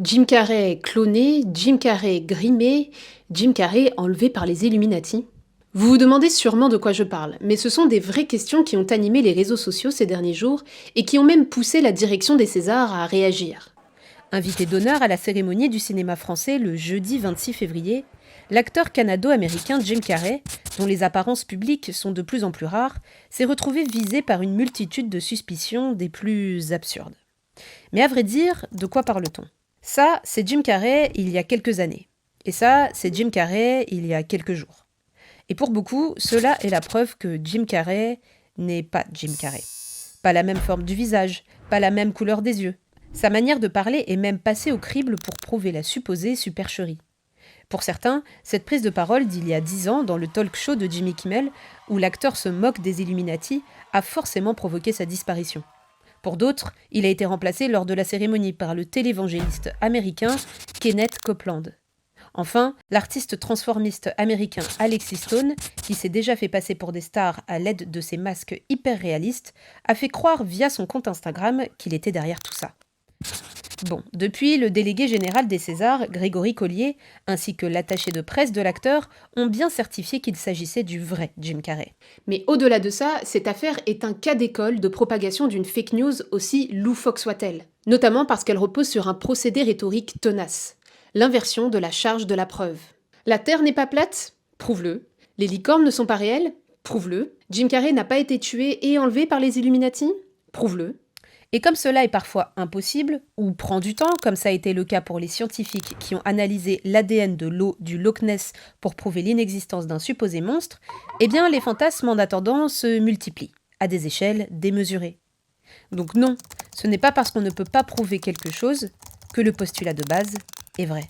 Jim Carrey cloné, Jim Carrey grimé, Jim Carrey enlevé par les Illuminati. Vous vous demandez sûrement de quoi je parle, mais ce sont des vraies questions qui ont animé les réseaux sociaux ces derniers jours et qui ont même poussé la direction des Césars à réagir. Invité d'honneur à la cérémonie du cinéma français le jeudi 26 février, l'acteur canado-américain Jim Carrey, dont les apparences publiques sont de plus en plus rares, s'est retrouvé visé par une multitude de suspicions des plus absurdes. Mais à vrai dire, de quoi parle-t-on ? Ça, c'est Jim Carrey il y a quelques années. Et ça, c'est Jim Carrey il y a quelques jours. Et pour beaucoup, cela est la preuve que Jim Carrey n'est pas Jim Carrey. Pas la même forme du visage, pas la même couleur des yeux. Sa manière de parler est même passée au crible pour prouver la supposée supercherie. Pour certains, cette prise de parole d'il y a 10 ans dans le talk show de Jimmy Kimmel, où l'acteur se moque des Illuminati, a forcément provoqué sa disparition. Pour d'autres, il a été remplacé lors de la cérémonie par le télévangéliste américain Kenneth Copeland. Enfin, l'artiste transformiste américain Alexis Stone, qui s'est déjà fait passer pour des stars à l'aide de ses masques hyper réalistes, a fait croire via son compte Instagram qu'il était derrière tout ça. Bon, depuis, le délégué général des Césars, Grégory Collier, ainsi que l'attaché de presse de l'acteur, ont bien certifié qu'il s'agissait du vrai Jim Carrey. Mais au-delà de ça, cette affaire est un cas d'école de propagation d'une fake news aussi loufoque soit-elle, notamment parce qu'elle repose sur un procédé rhétorique tenace, l'inversion de la charge de la preuve. La Terre n'est pas plate ? Prouve-le. Les licornes ne sont pas réelles ? Prouve-le. Jim Carrey n'a pas été tué et enlevé par les Illuminati ? Prouve-le. Et comme cela est parfois impossible, ou prend du temps, comme ça a été le cas pour les scientifiques qui ont analysé l'ADN de l'eau du Loch Ness pour prouver l'inexistence d'un supposé monstre, eh bien les fantasmes en attendant se multiplient, à des échelles démesurées. Donc non, ce n'est pas parce qu'on ne peut pas prouver quelque chose que le postulat de base est vrai.